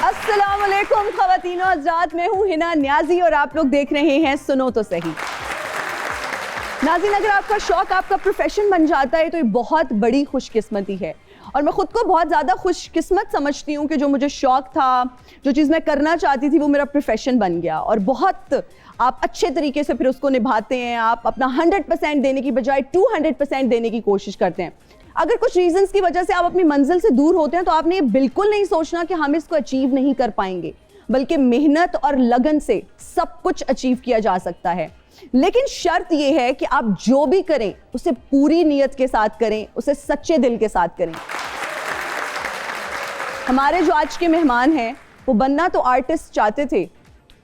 अस्सलामुअलैकुम ख़वातीनो हज़रात, मैं हूँ हिना न्याजी और आप लोग देख रहे हैं सुनो तो सही। नाज़रीन, अगर आपका शौक आपका प्रोफेशन बन जाता है तो ये बहुत बड़ी खुशकिस्मती है और मैं खुद को बहुत ज़्यादा खुशकिस्मत समझती हूँ कि जो मुझे शौक था, जो चीज़ मैं करना चाहती थी, वो मेरा प्रोफेशन बन गया। और बहुत आप अच्छे तरीके से फिर उसको निभाते हैं, आप अपना 100% देने की बजाय 200% देने की कोशिश करते हैं। अगर कुछ रीजंस की वजह से आप अपनी मंजिल से दूर होते हैं तो आपने ये बिल्कुल नहीं सोचना कि हम इसको अचीव नहीं कर पाएंगे, बल्कि मेहनत और लगन से सब कुछ अचीव किया जा सकता है। लेकिन शर्त यह है कि आप जो भी करें उसे पूरी नीयत के साथ करें, उसे सच्चे दिल के साथ करें। हमारे जो आज के मेहमान हैं वो बनना तो आर्टिस्ट चाहते थे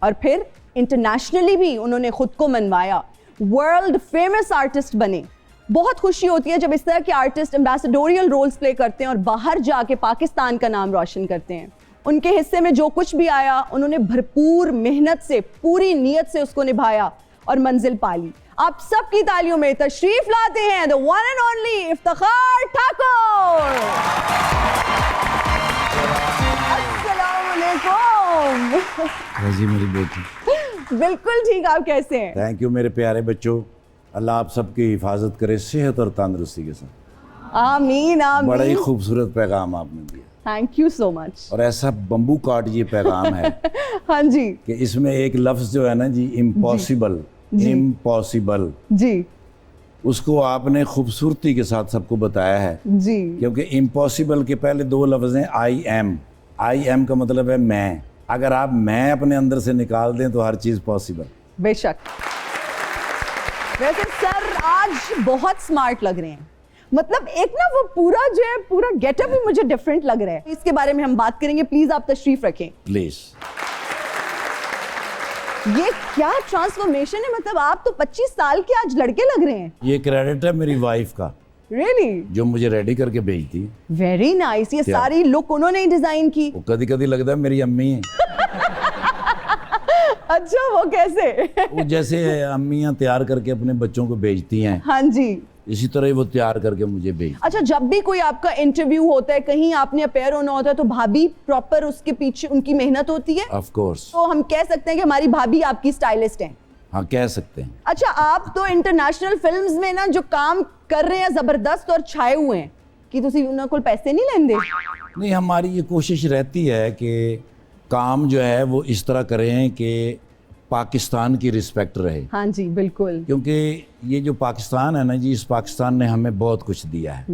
और फिर इंटरनेशनली भी उन्होंने खुद को मनवाया, वर्ल्ड फेमस आर्टिस्ट बने। बहुत खुशी होती है जब इस तरह के आर्टिस्ट एम्बेसडोरियल रोल्स प्ले करते हैं और बाहर जाके पाकिस्तान का नाम रोशन करते हैं। उनके हिस्से में जो कुछ भी आया उन्होंने भरपूर मेहनत से, पूरी नीयत से उसको निभाया और मंजिल पाली। आप सबकी तालियों में तशरीफ लाते हैं the one and only Iftikhar Thakur. अस्सलाम वालेकुम। जी मेरी बेटी। बिल्कुल ठीक, आप कैसे हैं? थैंक यू मेरे प्यारे बच्चों, अल्लाह आप सबकी हिफाजत करे सेहत और तंदुरुस्ती के साथ। आमीन आमीन। बड़ा ही खूबसूरत पैगाम आपने दिया, थैंक यू सो मच। और ऐसा बम्बू काट ये पैगाम है हाँ जी, कि इसमें एक लफ्ज जो है ना जी, इम्पॉसिबल, इम्पॉसिबल जी, उसको आपने खूबसूरती के साथ सबको बताया है जी। क्योंकि इम्पॉसिबल के पहले दो लफ्ज हैं आई एम। आई एम का मतलब है मैं। अगर आप मैं अपने अंदर से निकाल दें तो हर चीज़ पॉसिबल। बेशक। वैसे सर आज बहुत स्मार्ट लग रहे हैं, मतलब एक ना वो पूरा जो है पूरा गेटअप ही मुझे डिफरेंट लग रहा है। इसके बारे में हम बात करेंगे, प्लीज आप तशरीफ रखें। प्लीज। ये क्या ट्रांसफॉर्मेशन है, मतलब आप तो 25 साल के आज लड़के लग रहे हैं। ये क्रेडिट है मेरी वाइफ का, रियली जो मुझे रेडी करके भेजती है। Very nice. ये सारी लुक उन्होंने ही डिजाइन की। वो कभी कभी लगता है मेरी अम्मी है। अच्छा, वो कैसे? वो जैसे अम्मियाँ तैयार करके अपने बच्चों को भेजती हैं, हाँ जी, इसी तरह ही वो तैयार करके मुझे भेज। अच्छा, जब भी कोई आपका इंटरव्यू होता है, कहीं आपने अपेयर होना होता है, तो भाभी प्रॉपर उसके पीछे उनकी मेहनत होती है। Of course. तो हम कह सकते हैं कि हमारी भाभी आपकी स्टाइलिस्ट हैं। हाँ, कह सकते हैं। अच्छा, आप तो इंटरनेशनल फिल्म्स में ना जो काम कर रहे हैं जबरदस्त और छाए हुए हैं कि तुसी उन्होंने कोई पैसे नहीं लेंदे। नहीं, हमारी ये कोशिश रहती है कि काम जो है वो इस तरह करें कि पाकिस्तान की रिस्पेक्ट रहे। हाँ जी, बिल्कुल। क्योंकि ये जो पाकिस्तान है ना जी, इस पाकिस्तान ने हमें बहुत कुछ दिया है।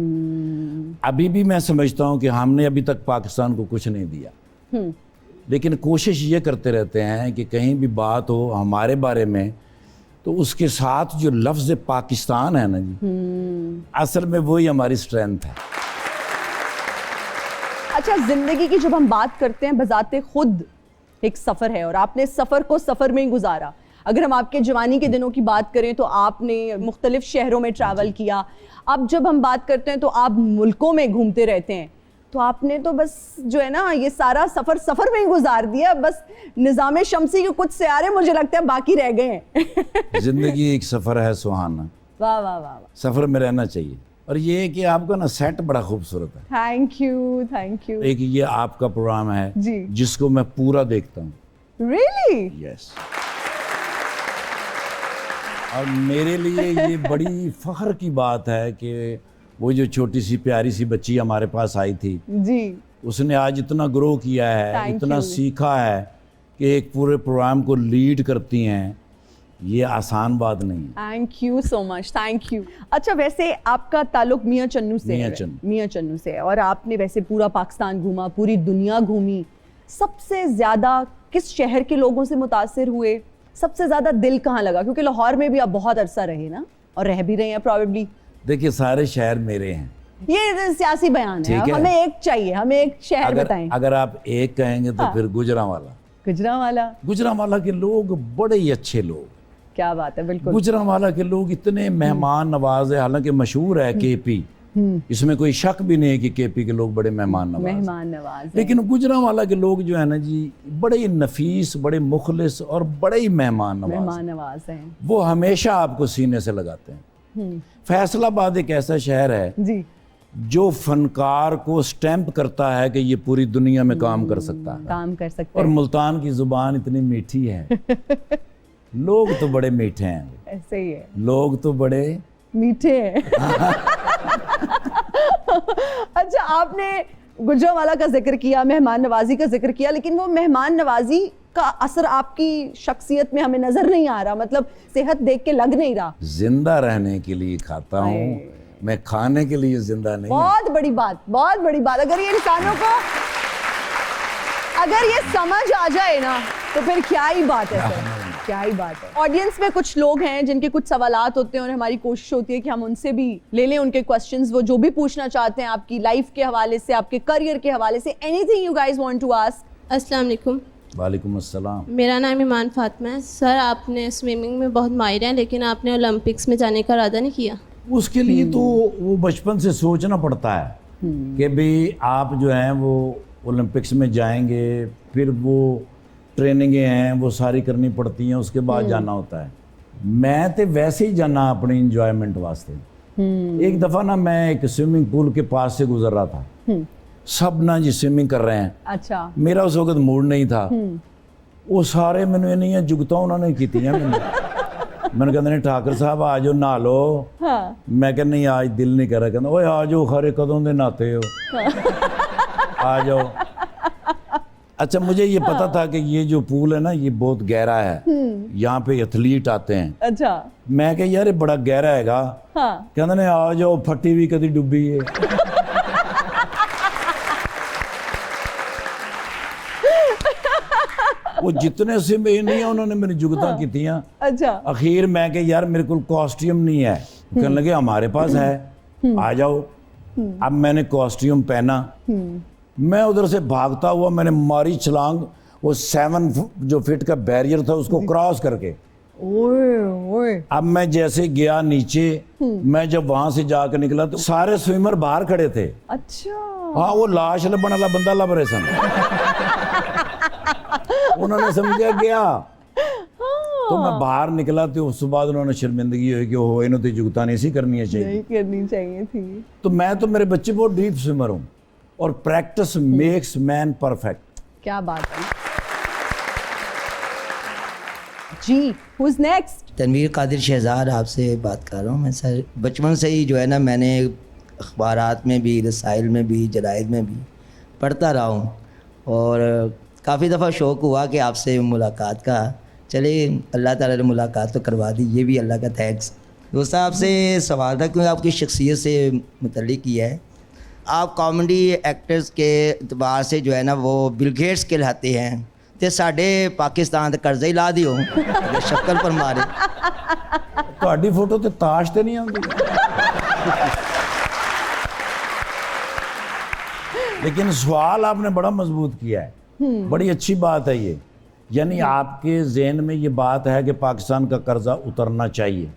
अभी भी मैं समझता हूँ कि हमने अभी तक पाकिस्तान को कुछ नहीं दिया, लेकिन कोशिश ये करते रहते हैं कि कहीं भी बात हो हमारे बारे में तो उसके साथ जो लफ्ज़ पाकिस्तान है ना जी, असल में वही हमारी स्ट्रेंथ है। अच्छा, जिंदगी की जब हम बात करते हैं, बजाते खुद एक सफ़र है और आपने सफ़र को सफ़र में ही गुजारा। अगर हम आपके जवानी के दिनों की बात करें तो आपने मुख्तलिफ शहरों में ट्रैवल किया। अब जब हम बात करते हैं तो आप मुल्कों में घूमते रहते हैं, तो आपने तो बस जो है ना ये सारा सफ़र में ही गुजार दिया। बस निज़ाम शमसी के कुछ सियारे मुझे लगता है बाकी रह गए हैं। जिंदगी एक सफ़र है सुहाना। वाह वाह वाह। सफ़र में रहना चाहिए। और ये है कि आपका ना सेट बड़ा खूबसूरत है। Thank you, thank you. एक ये आपका प्रोग्राम है जी, जिसको मैं पूरा देखता हूँ। रियली? यस। और मेरे लिए ये बड़ी फख्र की बात है कि वो जो छोटी सी प्यारी सी बच्ची हमारे पास आई थी जी, उसने आज इतना ग्रो किया है, Thank इतना you. सीखा है कि एक पूरे प्रोग्राम को लीड करती हैं। ये आसान बात नहीं है। Thank you so much, thank you. अच्छा, वैसे आपका ताल्लुक मियाँ चन्नू से है? मियाँ चन्नू से है। और आपने वैसे पूरा पाकिस्तान घूमा, पूरी दुनिया घूमी। सबसे ज़्यादा किस शहर के लोगों से मुतासिर हुए? सबसे ज़्यादा दिल कहाँ लगा? क्योंकि लाहौर में भी आप बहुत अरसा रहे ना, और रह भी रहे हैं प्रॉबेबली। देखिए, सारे शहर मेरे हैं। ये सियासी बयान है, हमें एक चाहिए, हमें एक शहर बताएं। अगर आप एक कहेंगे तो फिर गुजरांवाला। गुजरांवाला? गुजरांवाला के लोग बड़े ही अच्छे लोग। क्या बात है, बिल्कुल। गुजरांवाला के लोग इतने मेहमान नवाज है, हालांकि मशहूर है केपी, इसमें कोई शक भी नहीं है कि केपी के लोग बड़े मेहमान नवाज, लेकिन गुजरांवाला के लोग जो है ना जी, बड़े ही नफीस, बड़े मुखलिस और बड़े ही मेहमान नवाज हैं। वो हमेशा आपको सीने से लगाते हैं। फैसलाबाद एक ऐसा शहर है जी जो फनकार को स्टैंप करता है कि ये पूरी दुनिया में काम कर सकता है। काम कर सकते और हैं। मुल्तान की जुबान इतनी मीठी है, लोग तो बड़े मीठे हैं, ऐसे ही है, लोग तो बड़े मीठे हैं। अच्छा, आपने गुजरांवाला का जिक्र किया, मेहमान नवाजी का जिक्र किया, लेकिन वो मेहमान नवाजी का असर आपकी शख्सियत में हमें नजर नहीं आ रहा, मतलब सेहत देख के लग नहीं रहा। जिंदा रहने के लिए खाता हूँ, मैं खाने के लिए जिंदा नहीं। बहुत बड़ी बात, बहुत बड़ी बात। अगर ये इंसानों को अगर ये समझ आ जाए ना तो फिर क्या ही बात है सर, क्या ही बात है। ऑडियंस में कुछ लोग हैं जिनके कुछ सवालात होते हैं और हमारी कोशिश होती है कि हम उनसे भी ले लें उनके क्वेश्चंस, वो जो भी पूछना चाहते हैं आपकी लाइफ के हवाले से, आपके करियर के हवाले से, anything you guys want to ask. अस्सलाम वालेकुम। वालेकुम अस्सलाम। मेरा नाम ईमान फातिमा है। सर, आपने स्विमिंग में बहुत माहिर हैं, लेकिन आपने ओलंपिक्स में जाने का इरादा नहीं किया। उसके लिए तो वो बचपन से सोचना पड़ता है कि भाई आप जो हैं वो ओलंपिक्स में जाएंगे, फिर वो ट्रेनिंगें हैं वो सारी करनी पड़ती हैं, उसके बाद जाना होता है। मैं तो वैसे ही जाना अपनी इंजॉयमेंट वास्ते। एक दफ़ा ना मैं एक स्विमिंग पूल के पास से गुजर रहा था, सब ना जी स्विमिंग कर रहे हैं। अच्छा, मेरा उस वक्त मूड नहीं था। वो सारे मैंने नहीं जुगता उन्होंने की थी मैंने कहते नहीं ठाकर साहब आ जाओ नहा लो। हाँ, मैं कह नहीं आज दिल नहीं कर रहा। कहते ओए आ जाओ, खरे कदों दे नहाते हो, आ जाओ। अच्छा, मुझे ये पता था कि ये जो पूल है ना ये बहुत गहरा है, यहाँ पे एथलीट आते हैं। अच्छा, मैं कह यार ये बड़ा गहरा हैगा। हाँ, कहते नहीं आ जाओ, फटी भी कभी डुबी है। वो जितने से में नहीं है उन्होंने मेरी जुगता की थी। अच्छा, आखिर मैं कह यार मेरे को कॉस्ट्यूम नहीं है। कहने लगे हमारे पास है, आ जाओ। अब मैंने कॉस्ट्यूम पहना, मैं उधर से भागता हुआ मैंने मारी छलांग, वो 7 जो फीट का बैरियर था उसको क्रॉस करके। ओए ओए, अब मैं जैसे गया नीचे, मैं जब वहां से जाकर निकला तो सारे स्विमर बाहर खड़े थे। अच्छा, हाँ, वो लाश लबन वाला बंदा लब रहे सन। उन्होंने समझा गया। तो मैं बाहर निकला तो उस बाद उन्होंने शर्मिंदगी हुई कि ओहो इन्हों तो जुगता नहीं सी करनी चाहिए। नहीं करनी चाहिए थी। तो मैं तो मेरे बच्चे बहुत डीप स्विमर हूँ और प्रैक्टिस मेक्स मैन परफेक्ट। क्या बात है जी। Who is next? Tanveer Qadir Shahzad आपसे बात कर रहा हूँ मैं। सर, बचपन से ही जो है ना मैंने अखबारात में भी, रसाइल में भी, जराइद में भी पढ़ता रहा हूँ और काफ़ी दफ़ा शौक़ हुआ कि आपसे मुलाकात का। चले अल्लाह ताला ने मुलाकात तो करवा दी, ये भी अल्लाह का थैंक्स। दोस्त आपसे सवाल था क्योंकि आपकी शख्सियत से मुतल्लिक ही है। आप कॉमेडी एक्टर्स के अतबार से जो है ना वो बिल गेट्स कहलाते हैं, तो साढ़े पाकिस्तान तो कर्जा ही ला दियो अगर शक्ल पर मारे। ਤੁਹਾਡੀ फोटो तो ताश ते नहीं आती। लेकिन सवाल आपने बड़ा मजबूत किया है, बड़ी अच्छी बात है ये। यानी आपके जहन में ये बात है कि पाकिस्तान का कर्जा उतरना चाहिए,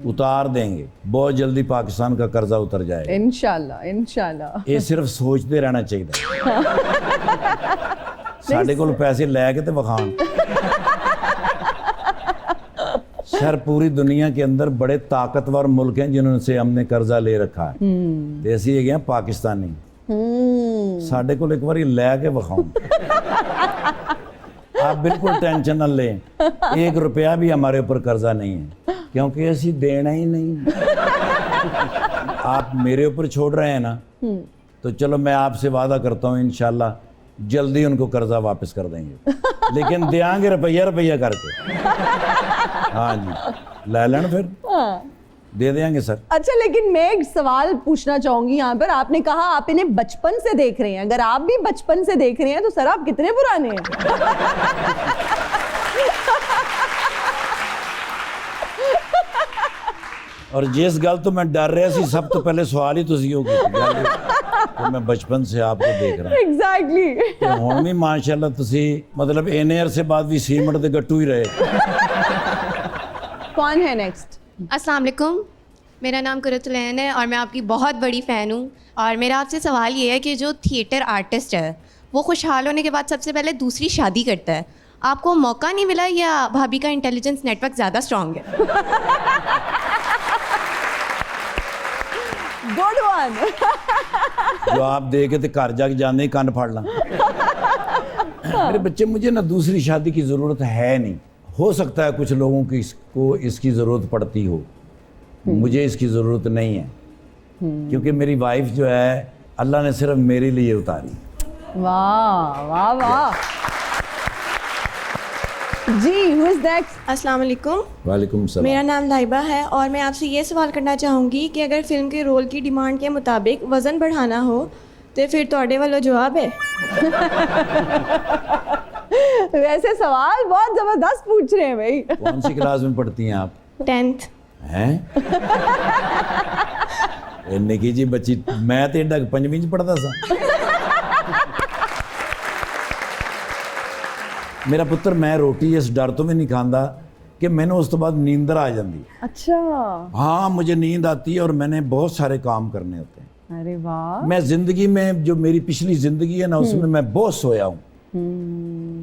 उतार देंगे, बहुत जल्दी पाकिस्तान का कर्जा उतर जाएगा इंशाल्लाह, इंशाल्लाह। ये सिर्फ सोचते रहना चाहिए। साढ़े को पैसे लैके तो वखान। सर, पूरी दुनिया के अंदर बड़े ताकतवर मुल्क हैं जिन्होंने हमने कर्जा ले रखा है, तो ऐसे ही है पाकिस्तानी। साढ़े को एक बार लैके वखाओ। आप बिल्कुल टेंशन न लें, 1 रुपया भी हमारे ऊपर कर्जा नहीं है, क्योंकि ऐसी देना ही नहीं। आप मेरे ऊपर छोड़ रहे हैं ना, तो चलो मैं आपसे वादा करता हूँ इंशाल्लाह जल्दी उनको कर्जा वापस कर देंगे, लेकिन देंगे रुपया करके। हाँ जी, ले लेना फिर, दे देंगे सर। अच्छा, लेकिन मैं एक सवाल पूछना चाहूंगी यहाँ पर। आपने कहा आप इन्हें बचपन से देख रहे हैं, अगर आप भी बचपन से देख रहे हैं तो सर आप कितने पुराने हैं? और जिस गल तो मैं डर रहा सी, सब तो पहले सवाल ही तुसी हो गए तो मैं बचपन से आपको देख रहा हूँ। एग्जैक्टली। तो हुण भी माशाल्लाह तुसी मतलब इन्ने अरसे बाद भी सीमेंट दे गट्टू ही रहे। कौन है नेक्स्ट? अस्सलाम वालेकुम, मेरा नाम कुरतुलैन है और मैं आपकी बहुत बड़ी फ़ैन हूँ। और मेरा आपसे सवाल ये है कि जो थिएटर आर्टिस्ट है वो खुशहाल होने के बाद सबसे पहले दूसरी शादी करता है, आपको मौका नहीं मिला या भाभी का इंटेलिजेंस नेटवर्क ज़्यादा स्ट्रॉन्ग है? Good one. जो आप दे के तो घर जाके जाने ही कान फाड़ ला। मेरे बच्चे, मुझे ना दूसरी शादी की ज़रूरत है नहीं। हो सकता है कुछ लोगों की इसको इसकी ज़रूरत पड़ती हो, मुझे इसकी ज़रूरत नहीं है, क्योंकि मेरी वाइफ जो है अल्लाह ने सिर्फ मेरे लिए उतारी। वाह वाह वाह। जी, हु इज नेक्स्ट? अस्सलाम वालेकुम। वालेकुम सलाम। मेरा नाम लाइबा है और मैं आपसे ये सवाल करना चाहूँगी कि अगर फिल्म के रोल की डिमांड के मुताबिक वज़न बढ़ाना हो तो फिर ਤੁਹਾਡੇ ਵੱਲੋਂ जवाब है? वैसे सवाल बहुत जबरदस्त पूछ रहे हैं भाई। कौन सी क्लास में पढ़ती हैं आप? 10th। हैं? निकी जी बच्ची, मैं तो एडा 5वीं च पढ़ता सा। मेरा पुत्र, मैं रोटी इस डर तो भी नहीं खाता कि मैंने उस तो बाद नींदर आ जाती। अच्छा। हाँ, मुझे नींद आती है और मैंने बहुत सारे काम करने होते हैं। अरे वाह। मैं जिंदगी में, जो मेरी पिछली जिंदगी है ना, उसमें मैं बहुत सोया हूँ,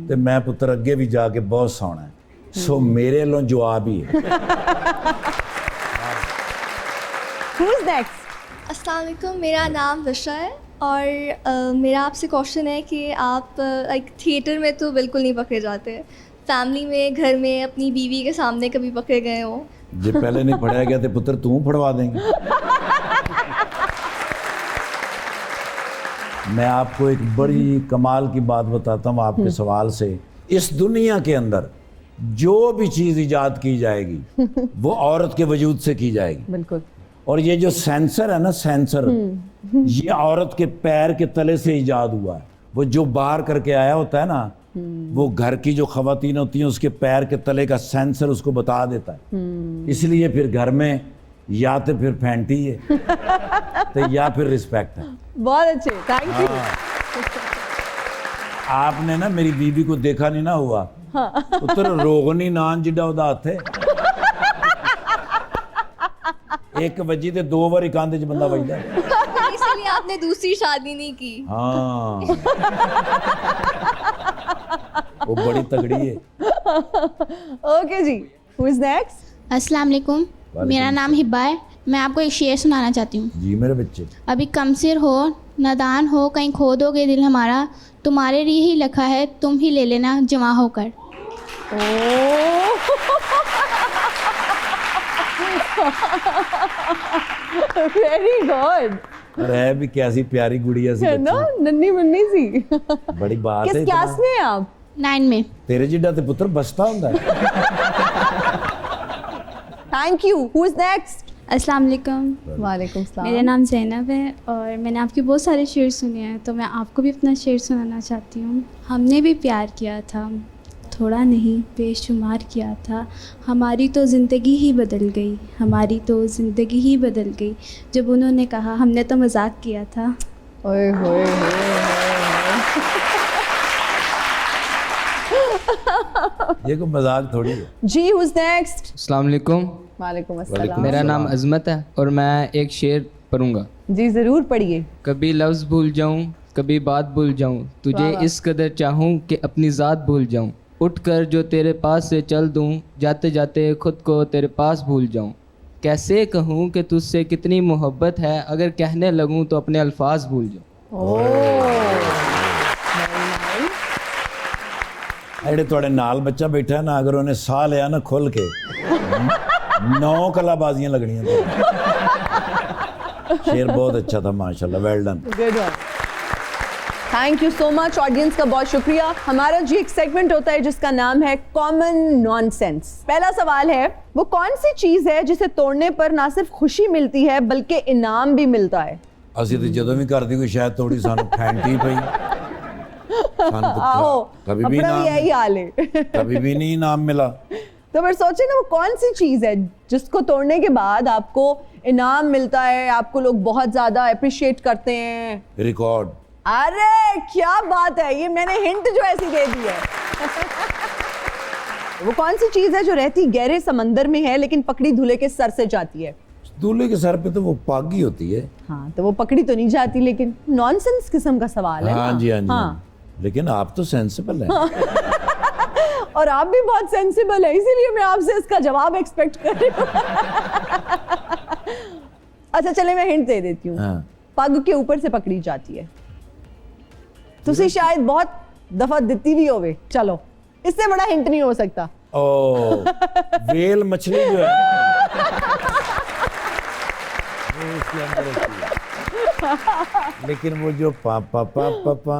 तो मैं पुत्र अगे भी जाके बहुत सोना है। सो मेरे लो जवाब ही है। Who is next? अस्सलाम वालेकुम, मेरा नाम विशा है और मेरा आपसे क्वेश्चन है कि आप लाइक थिएटर में तो बिल्कुल नहीं पकड़े जाते, फैमिली में, घर में, अपनी बीवी के सामने कभी पकड़े गए हो? जो पहले नहीं पढ़ाया गया तो पुत्र तू पढ़वा देंगे। मैं आपको एक बड़ी कमाल की बात बताता हूँ आपके सवाल से। इस दुनिया के अंदर जो भी चीज़ इजाद की जाएगी वो औरत के वजूद से की जाएगी। बिल्कुल। और ये जो सेंसर है ना, सेंसर, ये औरत के पैर के तले से इजाद हुआ है। वो जो बाहर करके आया होता है ना, वो घर की जो खवातीन होती हैं उसके पैर के तले का सेंसर उसको बता देता है। इसलिए फिर घर में या तो फिर फैंटी है तो या फिर रिस्पेक्ट है। बहुत अच्छे, थैंक यू। आपने ना मेरी बीबी को देखा नहीं ना हुआ, पुत्र रोगनी नान जिड्डा उदा हाथ है। एक वजी ते 2 बार कांधे च बंदा वजदा। इसलिए आपने दूसरी शादी नहीं की? हाँ, वो बड़ी तगड़ी है। ओके जी, हु इज नेक्स्ट? अस्सलाम वालेकुम, मेरा नाम हिब्बा है। मैं आपको एक शेर सुनाना चाहती हूँ। जी मेरे बच्चे। अभी कमसिर हो, नादान हो, कहीं खो दोगे दिल हमारा, तुम्हारे लिए ही लिखा है, तुम ही ले लेना जमा होकर। Very good. अरे है भी कैसी प्यारी गुड़िया सी है ना, बच्ची। नन्ही मुन्नी सी। बड़ी बात है। किस क्लास में हैं आप? 9 में। तेरे जिड्डा ते पुत्र बसता हुंदा है। Thank you. Who is next? अस्सलाम वालेकुम, वालेकुम सलाम। मेरा नाम ज़ैनब है और मैंने आपके बहुत सारे शेर सुने हैं, तो मैं आपको भी अपना शेर सुनाना चाहती हूँ। हमने भी प्यार किया था, थोड़ा नहीं बेशुमार किया था, हमारी तो ज़िंदगी ही बदल गई, हमारी तो ज़िंदगी ही बदल गई, जब उन्होंने कहा हमने तो मजाक किया था। ओए होए ये कोई मजाक थोड़ी है। जी, हु इज नेक्स्ट? अस्सलाम वालेकुम, वालेकुम अस्सलाम। मेरा नाम अजमत है और मैं एक शेर पढ़ूंगा। जी जरूर पढ़िए। कभी लफ्ज़ भूल जाऊं, कभी बात भूल जाऊं, तुझे वाह। इस कदर चाहूं कि अपनी ज़ात भूल जाऊं, उठ कर जो तेरे पास से चल दूं, जाते जाते खुद को तेरे पास भूल जाऊं, कैसे कहूं कि तुझसे कितनी मोहब्बत है, अगर कहने लगूं तो अपने अल्फाज भूल जाऊं। ਜਿਹੜੇ ਤੁਹਾਡੇ ਨਾਲ ਬੱਚਾ ਬੈਠਾ ਨਾ, ਅਗਰ ਉਹਨੇ ਸਾਹ ਲਿਆ ਨਾ ਖੁੱਲ ਕੇ 9 कलाबाजियां लगनियां। शेर बहुत अच्छा था माशाल्लाह, well done. Good one. Thank you so much. Audience का बहुत शुक्रिया। हमारा जी एक सेगमेंट होता है जिसका नाम है कॉमन नॉनसेंस। पहला सवाल है, वो कौन सी चीज है जिसे तोड़ने पर ना सिर्फ खुशी मिलती है बल्कि इनाम भी मिलता है? ਅਸੀਂ ਤੇ ਜਦੋਂ ਵੀ ਕਰਦੀ ਕੋਈ ਸ਼ਾਇਦ ਥੋੜੀ ਸਾਨੂੰ ਫੈਂਟੀ ਪਈ, ਸਾਨੂੰ आओ, कभी भी अपना भी इनाम, यही हाल है। कभी भी नहीं इनाम मिला। तो फिर सोचे ना, वो कौन सी चीज है जिसको तोड़ने के बाद आपको इनाम मिलता है, आपको लोग बहुत ज्यादा अप्रिशिएट करते हैं? रिकॉर्ड। अरे क्या बात है, ये मैंने हिंट जो ऐसी दे दी है। वो कौन सी चीज है जो रहती गहरे समंदर में है लेकिन पकड़ी दूल्हे के सर से जाती है? दूल्हे के सर पे तो वो पागी होती है। हाँ, तो वो पकड़ी तो नहीं जाती, लेकिन नॉनसेंस किस्म का सवाल है। हाँ ना? जी, हाँ जी। हाँ। लेकिन आप तो सेंसिबल हैं। और आप भी बहुत सेंसिबल है, इसीलिए मैं आपसे इसका जवाब एक्सपेक्ट कर रही हूँ। अच्छा चले मैं हिंट दे देती हूँ। हाँ। पग के ऊपर से पकड़ी जाती है। तुसी शायद बहुत दफा दिती भी होवे। चलो इससे बड़ा हिंट नहीं हो सकता। ओ वेल मछली जो है वो उसके अंदर होती है। लेकिन वो जो पा पा पा पा पा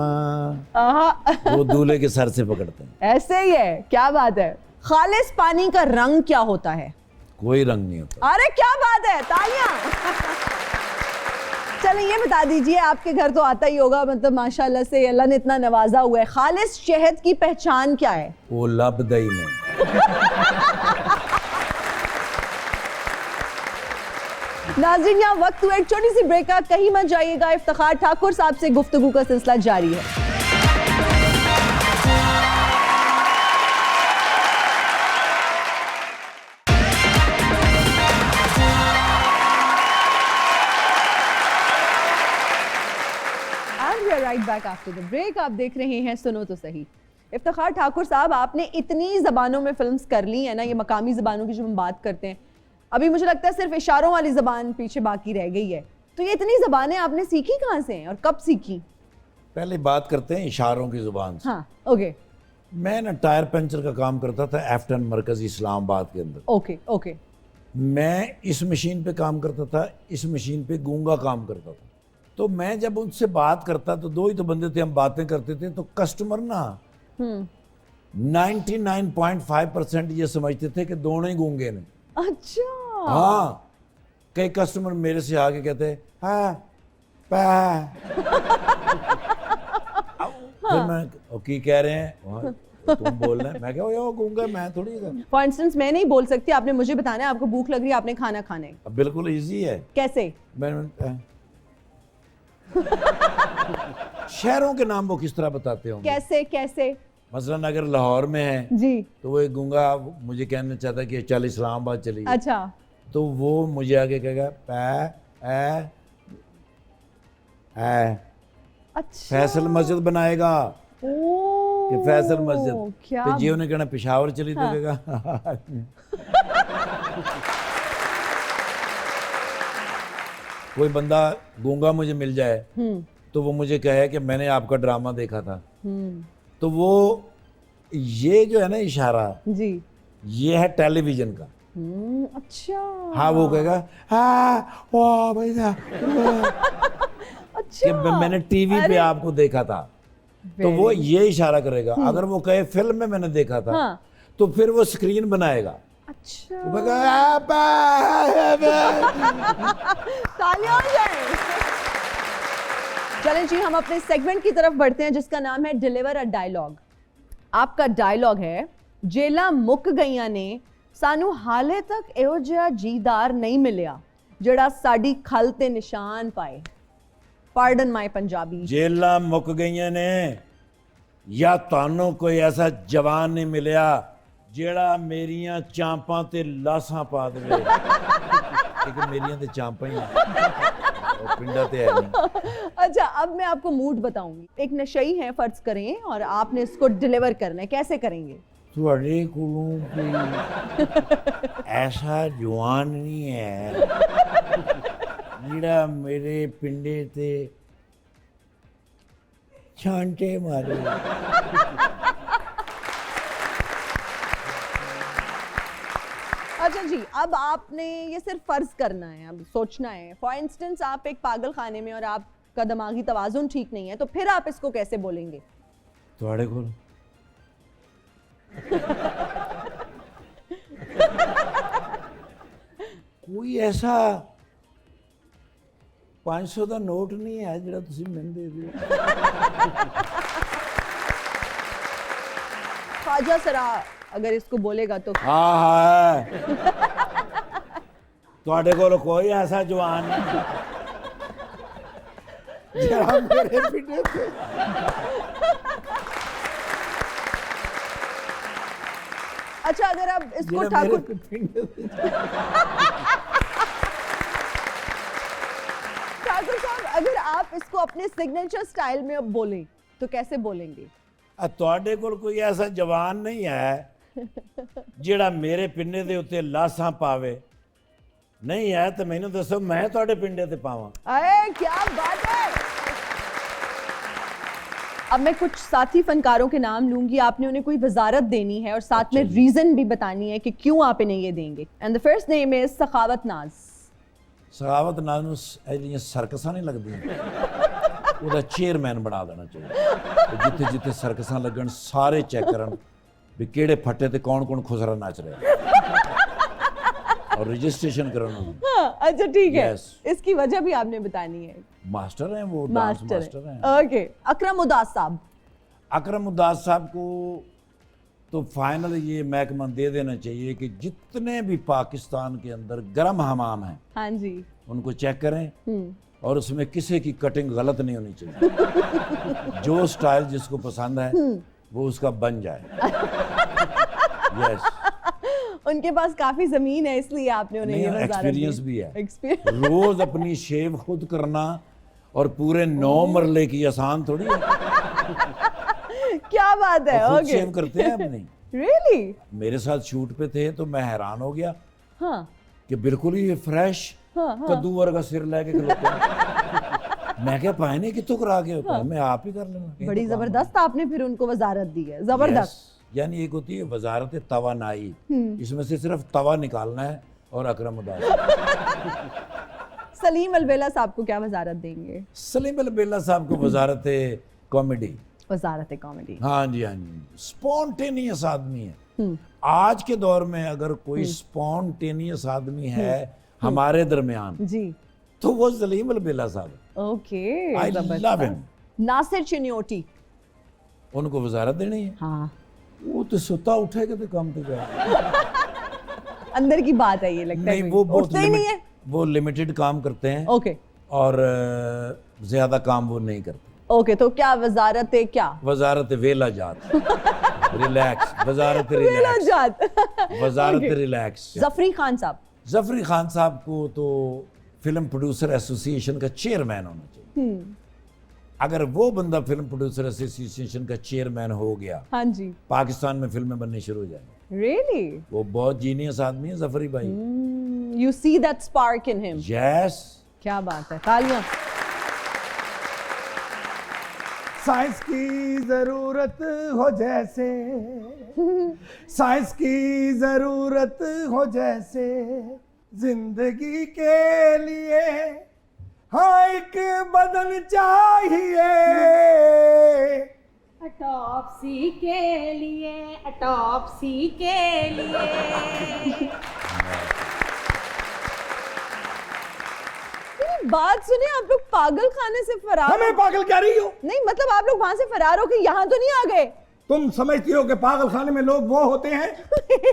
वो दूल्हे के सर से पकड़ते हैं। ऐसे ही है, क्या बात है। खालिस पानी का रंग क्या होता है? कोई रंग नहीं होता। अरे क्या बात है, तालियां। चलिए ये बता दीजिए, आपके घर तो आता ही होगा, मतलब माशाल्लाह से अल्लाह ने इतना नवाजा हुआ है, खालिस शहद की पहचान क्या है? वो लबदई में। नाज़रीन यहाँ वक्त हुआ एक छोटी सी ब्रेक का, कहीं मत जाइएगा। इफ्तिखार ठाकुर साहब से गुफ्तगू का सिलसिला जारी है। Right back after the break. आप देख रहे हैं सुनो तो सही। इफ्तिखार ठाकुर साहब, आपने इतनी ज़बानों में फिल्म्स कर ली है ना, ये मकामी ज़बानों की जो हम बात करते हैं, अभी मुझे लगता है सिर्फ इशारों वाली ज़बान पीछे बाकी रह गई है। तो ये इतनी ज़बानें आपने सीखी कहाँ से हैं और कब सीखी? पहले बात करते हैं इशारों की जुबान से। हाँ ओके। मैं ना टायर पंचर का काम करता था एफ्टन मरकज इस्लामाबाद के अंदर। Okay okay. मैं इस मशीन पे काम करता था, इस मशीन पे गूंगा काम करता था। तो मैं जब उनसे बात करता तो दो ही तो बंदे थे, हम बातें करते थे, तो कस्टमर ना 99.5% ये समझते थे कि दोनों ही गूंगे ने। अच्छा। हाँ, कई कस्टमर मेरे से आके कहते हैं हाँ पा। फिर मैं की कह रहे हैं तो तुम बोल रहे हैं, मैं क्या वो गूंगा, मैं थोड़ी। फॉर इंस्टेंस मैं नहीं बोल सकती, आपने मुझे बताना है, आपको भूख लग रही है, आपने खाना खाना है। अब बिल्कुल इजी है। कैसे? शहरों के नाम वो किस तरह बताते होंगे? कैसे कैसे? मसलन अगर लाहौर में है जी तो वो एक गूंगा मुझे कहना चाहता है कि चल इस्लामाबाद चलिए। अच्छा। तो वो मुझे आगे कहेगा पै ए। अच्छा। फैसल मस्जिद बनाएगा कि फैसल मस्जिद। क्या? तो जी उन्हें कहना पेशावर चली तो कहेगा कोई बंदा गूंगा मुझे मिल जाए तो वो मुझे कहे कि मैंने आपका ड्रामा देखा था, तो वो ये जो है ना इशारा जी, ये है टेलीविजन का। अच्छा। हाँ, वो कहेगा हाँ वाह भैया अच्छा। कि मैंने टीवी पे आपको देखा था, तो वो ये इशारा करेगा। अगर वो कहे फिल्म में मैंने देखा था, हाँ। तो फिर वो स्क्रीन बनाएगा। अच्छा। वो कहेगा तालियां हो जाएं। चलें जी, हम अपने सेगमेंट की तरफ बढ़ते हैं जिसका नाम है डिलीवर अ डायलॉग। आपका डायलॉग है, जेला मुक गईयां ने सानू हाले तक एहो जिहा जीदार नहीं मिलिया ਜਿਹੜਾ ਸਾਡੀ ਖਲ ਤੇ ਨਿਸ਼ਾਨ ਪਾਏ। Pardon my Punjabi. जेला मुक गई ने या तानों कोई ऐसा जवान नहीं मिलिया जेड़ा मेरियां चांपां ते लासां पा देवे। क्योंकि मेरियां ते चांपां ही और पिंडा ते है नहीं। अच्छा, अब मैं आपको मूड बताऊंगी। एक नशई है फर्ज करें और आपने इसको डिलीवर करना है, कैसे करेंगे? थोड़े कोलों कोई ऐसा जवान नहीं है जिड़ा मेरे पिंडे ते छांटे मारे। अच्छा जी, अब आपने ये सिर्फ फर्ज करना है, अब सोचना है। फॉर इंस्टेंस आप एक पागल खाने में और आपका दिमागी तवाजुन ठीक नहीं है, तो फिर आप इसको कैसे बोलेंगे? थोड़े को कोई ऐसा 500 का नोट नहीं है जिहड़ा तुसीं मैनूं दे दिओ। ख्वाजा सरा अगर इसको बोलेगा तो हाँ हाँ तुहाडे कोल कोई ऐसा जवान नहीं जिहड़ा मेरे पिंडे ते। अच्छा, अगर आप इसको जिहड़ा मेरे ठाकुर पिंडे ते ठाकुर साहब, अगर आप इसको अपने सिग्नेचर स्टाइल में अब बोलें तो कैसे बोलेंगे? तुहाडे कोल कोई ऐसा जवान नहीं है जिहड़ा मेरे पिंडे दे उत्ते लासां पावे। नहीं है तो मैंने दसो मैं ਤੁਹਾਡੇ ਪਿੰਡੇ ਤੇ ਪਾਵਾਂ। अरे क्या बात है। अब मैं कुछ साथी फनकारों के नाम लूंगी, आपने उन्हें कोई वजारत देनी है और साथ में रीजन भी बतानी है कि क्यों आप इन्हें ये देंगे। And the first name is Sakhawat Naz. Sakhawat ਨਾਲ ਨੂੰ ਇਹ ਜਿਹੜੀਆਂ ਸਰਕਸਾਂ ਨਹੀਂ ਲੱਗਦੀਆਂ ਉਹਦਾ ਚੇਅਰਮੈਨ ਬਣਾ ਦੇਣਾ ਚਾਹੀਦਾ। ਜਿੱਥੇ ਜਿੱਥੇ ਸਰਕਸਾਂ ਲੱਗਣ ਸਾਰੇ ਚੈੱਕ ਕਰਨ ਵੀ ਕਿਹੜੇ ਫੱਟੇ ਤੇ ਕੌਣ ਕੌਣ ਖੁਸਰਾ ਨੱਚ ਰਿਹਾ और रजिस्ट्रेशन कराना। हाँ, अच्छा ठीक है। Yes. इसकी वजह भी आपने बतानी है। मास्टर हैं वो, डांस मास्टर हैं। ओके, अकरम उदास साहब। अकरम उदास साहब को तो फाइनल ये महकमा दे देना चाहिए कि जितने भी पाकिस्तान के अंदर गर्म हमाम हैं, हाँ जी, उनको चेक करें और उसमें किसी की कटिंग गलत नहीं होनी चाहिए। जो स्टाइल जिसको पसंद है वो उसका बन जाए। यस, उनके पास काफी जमीन है इसलिए आपने उन्हें ये वजारत एक्सपीरियंस दी। भी है। एक्सपीरियंस रोज अपनी शेव खुद करना और पूरे 9 मरले की आसान थोड़ी है। क्या बात है। खुद ओके, शेव करते हैं अपनी। रियली? मेरे साथ शूट पे थे तो मैं हैरान हो गया हाँ कि बिल्कुल ही फ्रेश हाँ कद्दू वर्गा सिर लेके खलोते हैं। मैं क्या पाने कितों करा के होता है, मैं आप ही कर लेना। बड़ी जबरदस्त आपने फिर उनको वजारत दी है, जबरदस्त। Yes, यानी एक होती है वजारत तवानाई, इसमें से सिर्फ तवा निकालना है। और अकरम उदास सलीम अलबेला साहब को क्या वजारत देंगे? सलीम अलबेला साहब को वजारत कॉमेडी। वजारत कॉमेडी। हाँ जी, हाँ जी, स्पॉन्टेनियस आदमी है। आज के दौर में अगर कोई स्पॉन्टेनियस आदमी है हमारे दरमियान जी तो वो सलीम अलबेला साहब। Okay, I love him. Nasir Chinioti. उनको वजारत देनी है। हाँ, वो तो सुता उठेगा तो काम तो जाए। अंदर की बात है ये, लगता है नहीं, वो बहुत उठते ही नहीं है। वो लिमिटेड काम करते हैं। ओके और ज्यादा काम वो नहीं करते। ओके, तो क्या वजारत है? क्या वजारत वेला जात रिलैक्स, वजारत वेला रिलैक्स, जात। वजारत Okay. रिलैक्स। जफरी खान साहब। जफरी खान साहब को तो फिल्म प्रोड्यूसर एसोसिएशन का चेयरमैन होना चाहिए। अगर वो बंदा फिल्म प्रोड्यूसर एसोसिएशन का चेयरमैन हो गया, हाँ जी, पाकिस्तान में फिल्में बननी शुरू हो जाएंगी। रियली? वो बहुत जीनियस आदमी है जफरी भाई। You see that spark in him. Yes. क्या बात है, तालियां। साइंस की जरूरत हो जैसे, साइंस की जरूरत हो जैसे जिंदगी के लिए, हाँ एक बदन चाहिए। ऑटोप्सी के लिए, ऑटोप्सी के लिए। बात सुने, आप लोग पागल खाने से फरार हो। हमें पागल कह रही हो? नहीं, मतलब आप लोग वहां से फरार हो कि यहाँ तो नहीं आ गए? तुम समझती हो कि पागल खाने में लोग वो होते हैं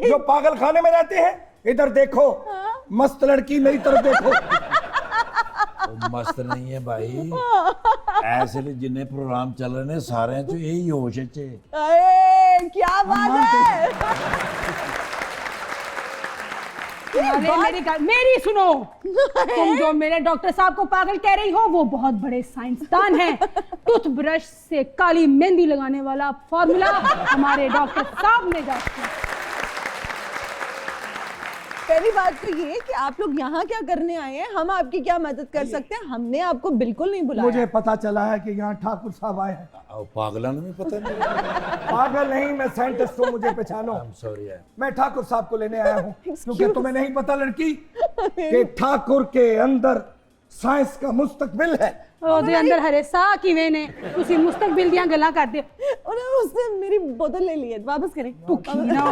जो पागल खाने में रहते हैं? इधर देखो, मस्त लड़की मेरी तरफ देखो। वो मस्त नहीं है भाई, ऐसे लिए जिन्हें प्रोग्राम चल रहे हैं सारे तो यही होश है। अरे क्या बात है। मेरी सुनो, तुम जो मेरे डॉक्टर साहब को पागल कह रही हो वो बहुत बड़े साइंसदान हैं। टूथब्रश से काली मेहंदी लगाने वाला फॉर्मूला हमारे डॉक्टर साहब ने जाना। पहली बात तो ये कि आप लोग यहाँ क्या करने आए हैं, हम आपकी क्या मदद कर सकते हैं? हमने आपको बिल्कुल नहीं बुलाया। मुझे पता चला है कि यहाँ ठाकुर साहब आए हैं। पागलों ने भी पता नहीं। पागल नहीं, मैं साइंटिस्ट हूँ, मुझे पहचानो। सॉरी, मैं ठाकुर साहब को लेने आया हूँ क्योंकि तुम्हें नहीं पता लड़की कि ठाकुर के अंदर साइंस का मुस्तकबिल है। ਉਹਦੇ ਅੰਦਰ ਹਰੇ ਸਾਹ ਕਿਵੇਂ ਨੇ? ਤੁਸੀਂ ਮੁਸਤਕਬਲ ਦੀਆਂ ਗੱਲਾਂ ਕਰਦੇ हो। उसने मेरी बोतल ले ली है, वापस करें। ਭੁੱਖੀ ਨਾ ਹੋ।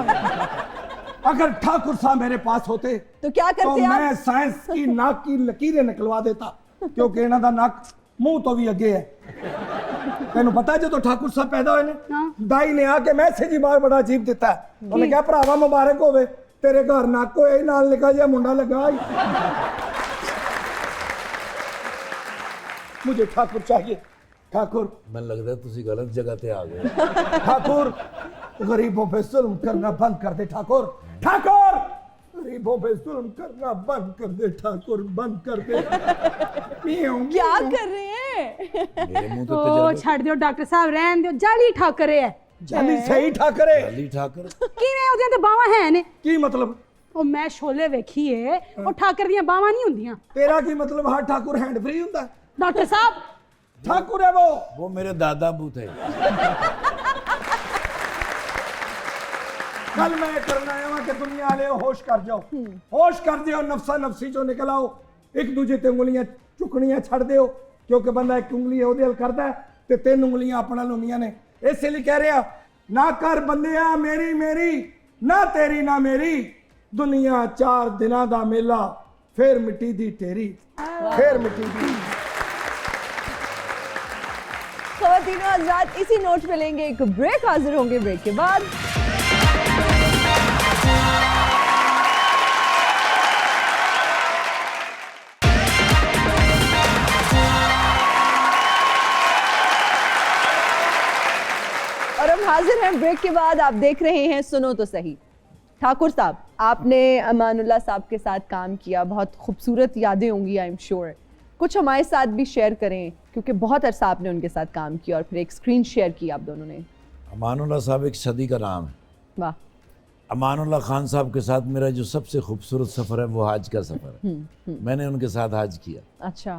अगर ठाकुर साहब मेरे पास होते तो क्या तो करते आप? मैं साइंस की नाक की लकीरें निकलवा देता क्योंकि इन्हां दा नक मुंह तो भी अगे है। तेन पता है जो ठाकुर साहब पैदा हुए ने, दाई ने आके मैसेज ही बार बड़ा अजीब दिता है। उन्हें कहा भरावा मुबारक होवे, तेरे घर नक होए नाल निका जिहा मुंडा लगा। मुझे ठाकुर चाहिए। ठाकुर, मैं लगता है तुसी गलत जगह पे आ गए। ठाकुर गरीबों पे जुल्म करना बंद कर दे। ठाकुर, ठाकुर गरीबों पे जुल्म करना बंद कर दे। ठाकुर बंद कर दे। क्या कर रहे हैं? मेरे मुंह ओ तो ਛੱਡ ਦਿਓ ਡਾਕਟਰ ਸਾਹਿਬ, ਰਹਿਣ ਦਿਓ। ਜਾਲੀ ਠਾਕਰੇ ਹੈ। जाली सही ठाकरे। जाली ठाकर ਕਿਵੇਂ ਉਹਦੀਆਂ ਤੇ ਬਾਹਾਂ ਹੈ ਨੇ? की मतलब? ਉਹ ਮੈਂ ਸ਼ੋਲੇ ਵੇਖੀ ਏ ਉਹ ਠਾਕਰ ਦੀਆਂ ਬਾਹਾਂ ਨਹੀਂ ਹੁੰਦੀਆਂ तेरा की मतलब हर ठाकुर हैंड फ्री होता है? ਡਾਕਟਰ ਸਾਹਿਬ ठाकुर है वो मेरे दादा बू थे। कल मैं करना आया कि दुनिया वाले होश कर जाओ, होश कर दियो, नफसा नफसी चो निकल आओ, एक दूजे ते उंगलियां चुकनियां छड़ दियो, क्योंकि बंदा एक उंगली ओदे हल करदा है ते 3 उंगलियां अपना लुंदियां ने। इसलिए कह रहे ना कर बंदिया मेरी मेरी ना तेरी ना मेरी, दुनिया 4 दिना दा मेला फिर मिट्टी दी टेरी, फिर मिट्टी दी। खवातीनो हज़रात, इसी नोट पे लेंगे एक ब्रेक, हाजिर होंगे ब्रेक के बाद। और हम हाजिर हैं ब्रेक के बाद। आप देख रहे हैं सुनो तो सही। ठाकुर साहब, आपने अमानुल्लाह साहब के साथ काम किया, बहुत खूबसूरत यादें होंगी आई एम श्योर। कुछ हमारे साथ भी शेयर करें, क्योंकि बहुत अरसा आपने उनके साथ काम किया और फिर एक स्क्रीन शेयर की आप दोनों ने। अमानुल्लाह साहब एक सदी का नाम है। वाह। अमानुल्लाह खान साहब के साथ मेरा जो सबसे खूबसूरत सफ़र है वो हज का सफ़र है। मैंने उनके साथ हज किया। अच्छा।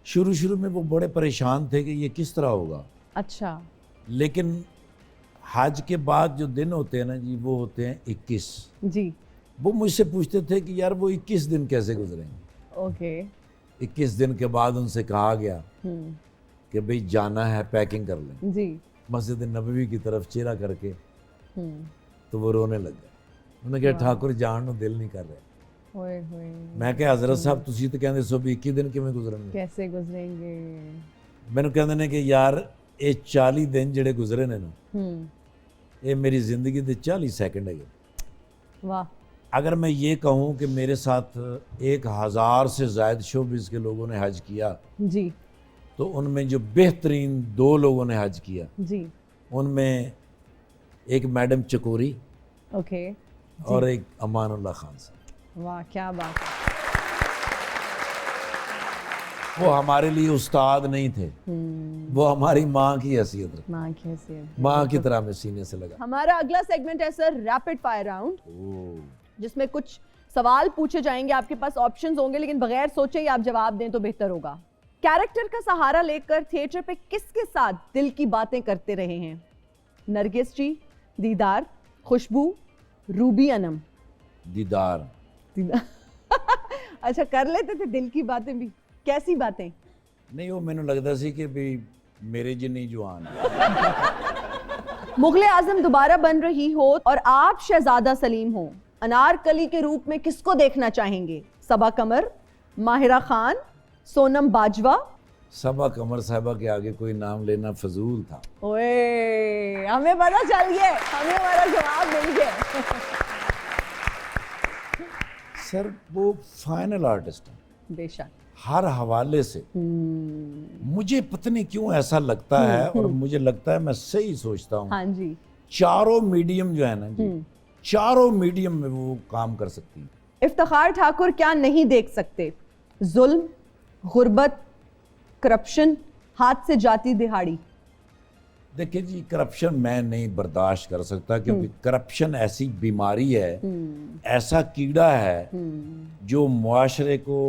शुरू में वो बड़े परेशान थे कि ये किस तरह होगा। अच्छा। लेकिन हज के बाद जो दिन होते हैं ना जी, वो होते हैं 21 जी। वो मुझसे पूछते थे कि यार वो 21 दिन कैसे गुजरेंगे। ओके। 21 दिन के बाद उनसे कहा गया कि भाई जाना है, पैकिंग कर लें जी। मस्जिद नबवी की तरफ चेहरा करके। तो वो रोने लग गए। उन्होंने कहा ठाकुर जान को दिल नहीं कर रहे। होए होए। मैं क्या हजरत साहब तुसी तो कहते सो भी 21 दिन किवें गुजरेंगे, कैसे गुजरेंगे। मैंने कहते ने कि यार ये 40 दिन जेड़े गुजरे ने ना, ये मेरी जिंदगी के 40 सेकंड है। वाह। अगर मैं ये कहूँ कि मेरे साथ 1000 से ज़ायद शोबिज़ के लोगों ने हज किया जी, तो उनमें जो बेहतरीन 2 लोगों ने हज किया जी, उनमें एक मैडम चकोरी ओके और एक अमानुल्लाह खान साहब। वाह क्या बात है। वो हमारे लिए उस्ताद नहीं थे, वो हमारी माँ की हैसियत रखते, माँ की हैसियत, माँ की तरह में सीने से लगा। हमारा अगला सेगमेंट है सर रैपिड फायर राउंड, जिसमें कुछ सवाल पूछे जाएंगे। आपके पास ऑप्शंस होंगे, लेकिन बगैर सोचे ही आप जवाब दें तो बेहतर होगा। कैरेक्टर का सहारा लेकर थिएटर पे किसके साथ दिल की बातें करते रहे हैं? नरगिस जी, दीदार, खुशबू, रूबी अनम। दीदार। अच्छा, कर लेते थे दिल की बातें भी? कैसी बातें? नहीं, वो मैंने लगता सी कि भी मेरे जिन्नी जवान। मुगले आजम दोबारा बन रही हो और आप शहजादा सलीम हो, अनारकली के रूप में किसको देखना चाहेंगे? सबा कमर, माहिरा खान, सोनम बाजवा? सबा कमर साहबा के आगे कोई नाम लेना फजूल था। ओए, हमें पता चल गया, हमें हमारा जवाब मिल गया। सर वो फाइनल आर्टिस्ट है बेशक, हर हवाले से। मुझे पता नहीं क्यों ऐसा लगता है, और मुझे लगता है मैं सही सोचता हूँ। हाँ जी, चारों मीडियम जो है ना जी, चारों मीडियम में वो काम कर सकती है। इफ्तिखार ठाकुर क्या नहीं देख सकते? जुल्म, गुर्बत, करप्शन, हाथ से जाती दिहाड़ी? देखिए जी, करप्शन मैं नहीं बर्दाश्त कर सकता, क्योंकि करप्शन ऐसी बीमारी है, ऐसा कीड़ा है जो मुआशरे को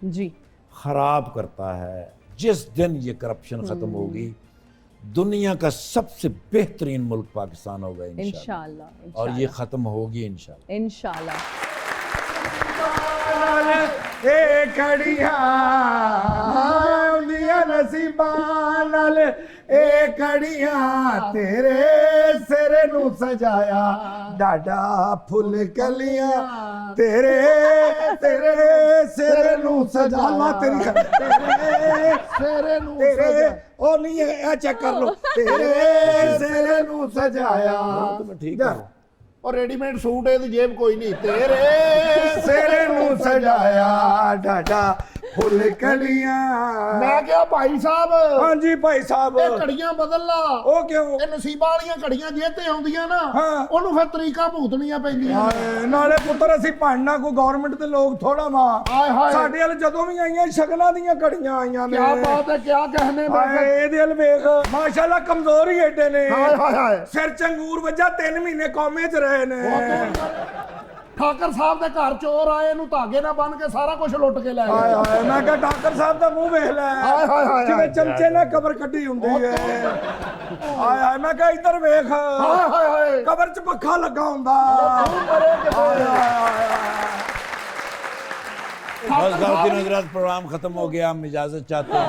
जी खराब करता है। जिस दिन ये करप्शन खत्म होगी, दुनिया का सबसे बेहतरीन मुल्क पाकिस्तान होगा इंशाल्लाह। और ये खत्म होगी इंशाल्लाह। इंशाल्लाह। ए कड़िया उंदियां नसीबां नाल, ए कड़िया तेरे सिर नू सजाया, डाडा फुल कलियां तेरे तेरे सिर नू सजाया, तेरे सिर नू सजाया। ओ नहीं है, चेक कर लो, तेरे सिर नू सजाया। तुम्हें ठीक है, और रेडीमेड सूट है, जेब कोई नहीं, तेरे सिर नू सजाया, डाडा फुल कलियां। मैं क्या भाई साहब? हाँ जी भाई साहब, ਇਹ ਘੜੀਆਂ ਬਦਲ ਲਾ। ਉਹ ਕਿਉਂ? ਇਹ ਨਸੀਬਾਂ ਵਾਲੀਆਂ ਘੜੀਆਂ ਜੇ ਤੇ ਆਉਂਦੀਆਂ ਨਾ, ਹਾਂ। ਉਹਨੂੰ ਫਿਰ ਤਰੀਕਾ ਭੁਗਤਣੀਆਂ ਪੈਂਦੀਆਂ। ਹਾਏ, ਨਾਲੇ ਪੁੱਤਰ ਅਸੀਂ ਭਾਂਡਣਾ ਕੋ ਗਵਰਨਮੈਂਟ ਦੇ ਲੋਕ ਥੋੜਾ ਵਾ। ਹਾਏ ਹਾਏ, ਸਾਡੇ ਵੱਲ ਜਦੋਂ ਵੀ ਆਈਆਂ ਸ਼ਗਨਾਂ ਦੀਆਂ ਘੜੀਆਂ ਆਈਆਂ ਨੇ। ਕੀ ਬਾਤ ਹੈ, ਕੀ कहने। ਹਾਏ, ਇਹਦੇ ਵੱਲ ਵੇਖ, ਮਾਸ਼ਾਅੱਲਾ ਕਮਜ਼ੋਰ ਹੀ ਏਡੇ ਨੇ। ਹਾਏ ਹਾਏ ਹਾਏ, ਸਿਰ ਚੰਗੂਰ ਵੱਜਾ, 3 ਮਹੀਨੇ ਕੌਮੇ 'ਚ ਰਹੇ ਨੇ। ਠਾਕਰ ਸਾਹਿਬ ਦੇ ਘਰ ਚੋਰ ਆਏ ਇਹਨੂੰ ਧਾਗੇ ਨਾਲ ਬੰਨ ਕੇ ਸਾਰਾ ਕੁਝ ਲੁੱਟ ਕੇ ਲੈ ਹਾਏ ਗਏ। ਹਾਏ ਮੈਂ ਕਿਹਾ ਡਾਕਟਰ ਸਾਹਿਬ ਦਾ ਮੂੰਹ ਵੇਖ ਲੈ ਹਾਏ ਹਾਏ ਹਾਏ ਜਿਵੇਂ ਚਮਚੇ ਨਾਲ ਕਬਰ ਕੱਢੀ ਹੁੰਦੀ ਹੈ ਹਾਏ ਹਾਏ ਮੈਂ ਕਿਹਾ ਇੱਧਰ ਵੇਖ ਹਾਏ ਹਾਏ ਹਾਏ ਕਬਰ 'ਚ ਪੱਖਾ ਲੱਗਾ ਹੁੰਦਾ ਹਾਏ ਹਾਏ बस गाँव नजरात प्रोग्राम खत्म हो गया, हम इजाजत चाहते हैं।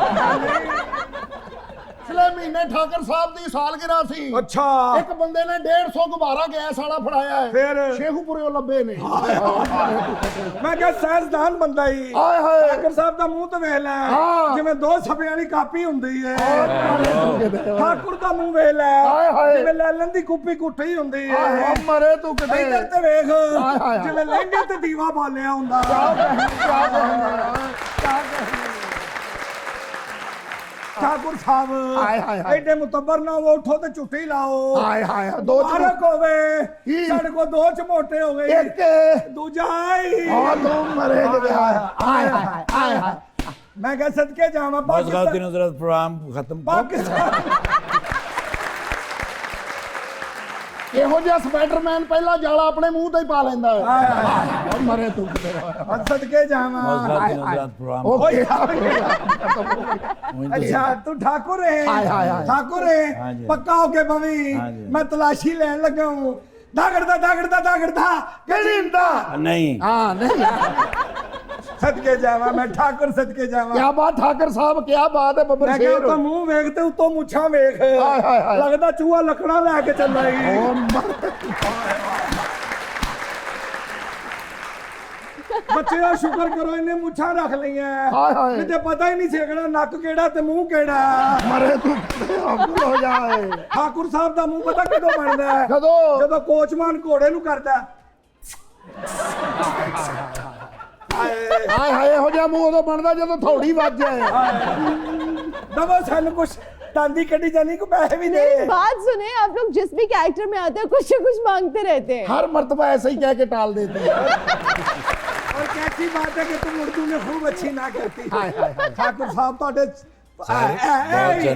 ਪਿਛਲੇ ਮਹੀਨੇ ਠਾਕਰ ਸਾਹਿਬ ਦੀ ਸਾਲਗਿਰਾ ਸੀ। ਅੱਛਾ ਇੱਕ ਬੰਦੇ ਨੇ 150 ਗੁਬਾਰਾ ਗੈਸ ਵਾਲਾ ਫੜਾਇਆ ਹੈ, ਫਿਰ ਸ਼ੇਖੂਪੁਰੇ ਲੱਭੇ ਨੇ। ਮੈਂ ਕਿਹਾ ਸਾਇੰਸਦਾਨ ਬੰਦਾ ਹੀ ਹਾਏ ਹਾਏ ਠਾਕਰ ਸਾਹਿਬ ਦਾ ਮੂੰਹ ਤੇ ਵੇਖ ਲੈ ਜਿਵੇਂ 2 ਸਫ਼ੇ ਵਾਲੀ ਕਾਪੀ ਹੁੰਦੀ ਹੈ ਠਾਕੁਰ ਦਾ ਮੂੰਹ ਵੇਖ ਲੈ ਜਿਵੇਂ ਲੈਲਨ ਦੀ ਕੁੱਪੀ ਕੁੱਟੀ ਹੁੰਦੀ ਹੈ ਮਰੇ ਤੂੰ ਕਿਤੇ ਇੱਧਰ ਤੇ ਵੇਖ ਜਿਵੇਂ ਲਹਿੰਗੇ ਤੇ ਦੀਵਾ ਬਾਲਿਆ ਹੁੰਦਾ ठाकुर साहब एडे मुतबर ना वो उठो तो छुट्टी लाओ हाय हाय दो मुबारक होवे साडे को 2 चमोटे हो गए एक दूजा ही हां तुम मरे हाय हाय हाय मैं कह सदके जावा बस गाँव नजरात प्रोग्राम खत्म। पाकिस्तान ਇਹੋ ਜਿਹਾ ਸਪਾਈਡਰਮੈਨ ਪਹਿਲਾਂ ਜਾਲਾ ਆਪਣੇ ਮੂੰਹ ਤੇ ਹੀ ਪਾ ਲੈਂਦਾ ਹੈ। ਮਰੇ ਤੂੰ ਕਿਤੇ सदके जावा बस गाँव नजरात प्रोग्राम ओए अच्छा तू ठाकुर है ठाकुर है पक्का होके बवी मैं तलाशी लेने लगा हूँ दागड़दा करीमदा नहीं हाँ नहीं सदके जावा मैं ठाकुर सदके जावा क्या बात ठाकर साहब क्या बात है बब्बर मैं शेर तो मुंह वेखते उतो मुछा वेख लगदा चूहा लकड़ा लेके चला ही बच्चे दा शुक्र करो इन्हें मुछा रख लिया नहीं ते पता ही नहीं सेकड़ा नक केड़ा ते मुंह केड़ा मरे तू अब्दुल हो जाए ठाकुर साहब दा मुंह पता कदों बनदा है कदों जदों कोचमान घोड़े नु करदा हाय हाय हो जा मुंह उदों बनदा जदों थोड़ी ਵੱਜ जाए दबो सानू कुछ तांदी कड़ी जानी को पैसे भी दे। बात सुने, आप लोग जिस भी कैरेक्टर में आते हैं कुछ न कुछ मांगते रहते हैं। हर मर्तबा ऐसे ही कह के टाल देते हैं। और कैसी बात है कि तुम उर्दू में खूब अच्छी ना करती। ठाकुर साहब तो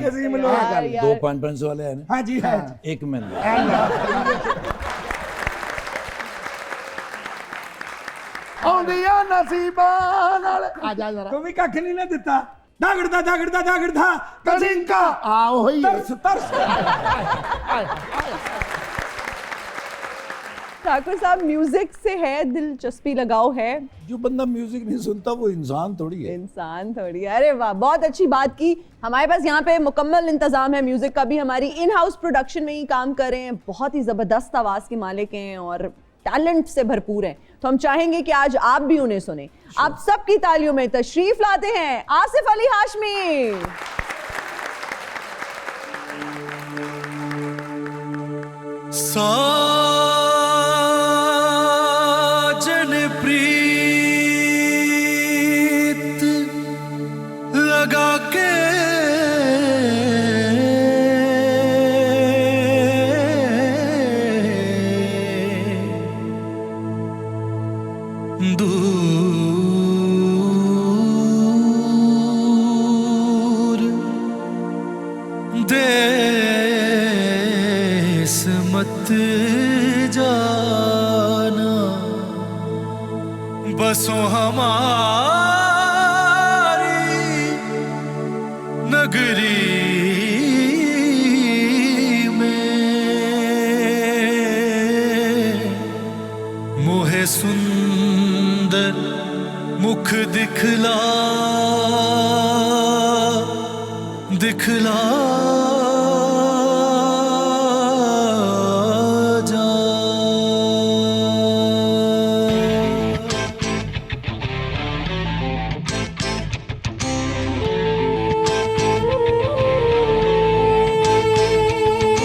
अजीम लोग 2 500 वाले हैं ना। हाँ जी है एक मिनट ਆਉਂਦੀਆਂ ਨਸੀਬਾਂ ਨਾਲ ਆ ਜਾ ਜ਼ਰਾ ਤੂੰ ਵੀ ਕੱਖ ਨਹੀਂ ਨਾ ਦਿੱਤਾ दागड़दा कजिंका आओ ही तरस ठाकुर साहब म्यूजिक से है दिलचस्पी लगाओ है। जो बंदा म्यूजिक नहीं सुनता वो इंसान थोड़ी है। इंसान थोड़ी है। अरे वाह, बहुत अच्छी बात की। हमारे पास यहाँ पे मुकम्मल इंतजाम है म्यूजिक का भी, हमारी इन हाउस प्रोडक्शन में ही काम कर रहे हैं, बहुत ही जबरदस्त आवाज के मालिक हैं और टैलेंट से भरपूर हैं। तो हम चाहेंगे कि आज आप भी उन्हें सुने। आप सबकी तालियों में तशरीफ लाते हैं आसिफ अली हाशमी। साजन प्रीत लगा के दूर देश मत जाना, बसों हमारी नगरी में मोहे सुंदर मुख दिखला दिखला जा।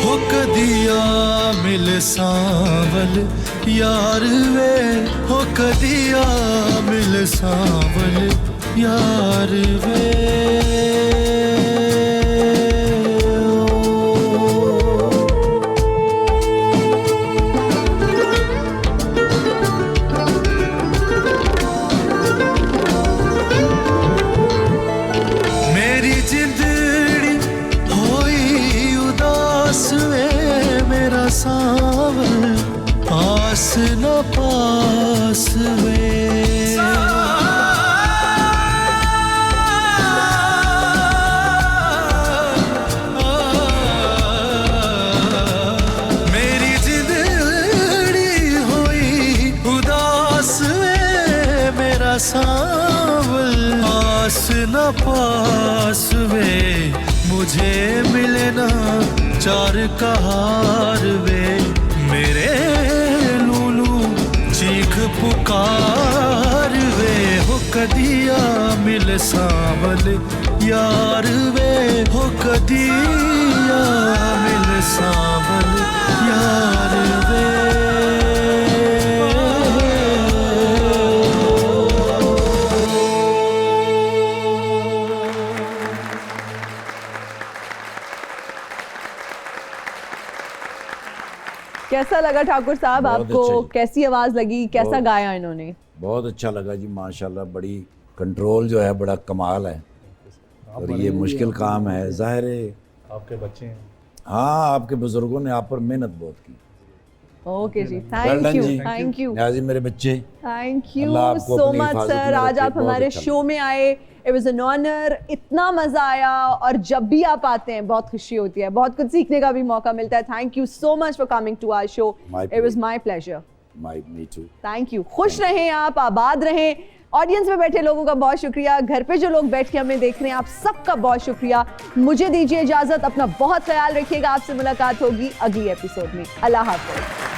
हो कदिया मिल सांवल यार वे, हो कदिया मिल सांवल यार वे। मेरी जिंदड़ी होई उदास वे, मेरा सांवल आस पास न पास वे मेरी जिंदड़ी हुई उदास वे मेरा सांवल पास न पास वे मुझे मिले ना चार कहार वे मेरे लूलू चीख पुकार वे हो कदिया मिल सांवल यार वे हो कदिया मिल सांवल यार वे कैसा लगा ठाकुर साहब बहुत आपको? अच्छा जी। कैसी आवाज लगी? कैसा बहुत- गाया इन्होंने? बहुत अच्छा लगा जी, माशाल्लाह। बड़ी कंट्रोल जो है बड़ा कमाल है, और ये मुश्किल काम है, जाहिर है। आपके बच्चे हैं। हाँ, आपके बुजुर्गों ने आप पर मेहनत बहुत की। ओके जी, Well थैंक done यू, जी। थैंक यू, न्याज़ी मेरे बच्चे, थैंक यू अल्लाह आपको सो अपनी मच हिफाजत सर। में आज रखे, आप बहुत हमारे अच्छा शो में आए, इट वाज एन ऑनर। इतना मजा आया, और जब भी आप आते हैं बहुत खुशी होती है, बहुत कुछ सीखने का भी मौका मिलता है। Thank you so much for coming to our show, it was my pleasure. Me too. Thank you. खुश रहें आप, आबाद रहें। ऑडियंस में बैठे लोगों का बहुत शुक्रिया, घर पे जो लोग बैठ के हमें देख रहे हैं, आप सबका बहुत शुक्रिया। मुझे दीजिए इजाजत, अपना बहुत ख्याल रखिएगा। आपसे मुलाकात होगी अगली एपिसोड में। अल्लाह हाफ़िज़।